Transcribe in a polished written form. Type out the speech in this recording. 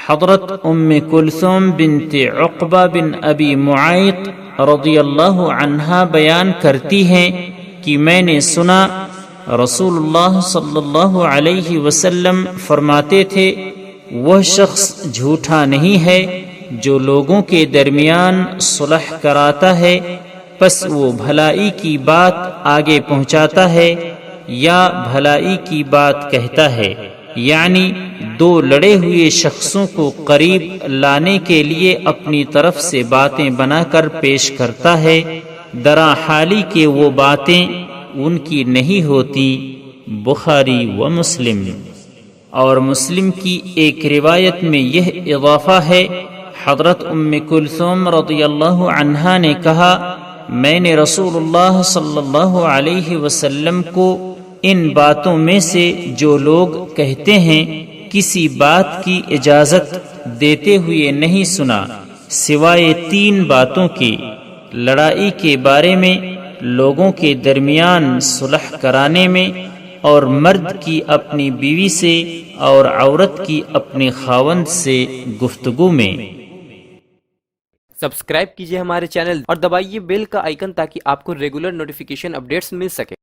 حضرت ام کلثوم بنت عقبہ بن ابی معیط رضی اللہ عنہا بیان کرتی ہیں کہ میں نے سنا رسول اللہ صلی اللہ علیہ وسلم فرماتے تھے، وہ شخص جھوٹا نہیں ہے جو لوگوں کے درمیان صلح کراتا ہے، پس وہ بھلائی کی بات آگے پہنچاتا ہے یا بھلائی کی بات کہتا ہے، یعنی دو لڑے ہوئے شخصوں کو قریب لانے کے لیے اپنی طرف سے باتیں بنا کر پیش کرتا ہے، درا حالی کہ وہ باتیں ان کی نہیں ہوتی۔ بخاری و مسلم۔ اور مسلم کی ایک روایت میں یہ اضافہ ہے، حضرت ام کلثوم رضی اللہ عنہا نے کہا، میں نے رسول اللہ صلی اللہ علیہ وسلم کو ان باتوں میں سے جو لوگ کہتے ہیں کسی بات کی اجازت دیتے ہوئے نہیں سنا سوائے 3 باتوں کی: لڑائی کے بارے میں، لوگوں کے درمیان صلح کرانے میں، اور مرد کی اپنی بیوی سے اور عورت کی اپنے خاوند سے گفتگو میں۔ سبسکرائب کیجئے ہمارے چینل اور دبائیے بیل کا آئیکن تاکہ آپ کو ریگولر نوٹیفیکیشن اپڈیٹس مل سکے۔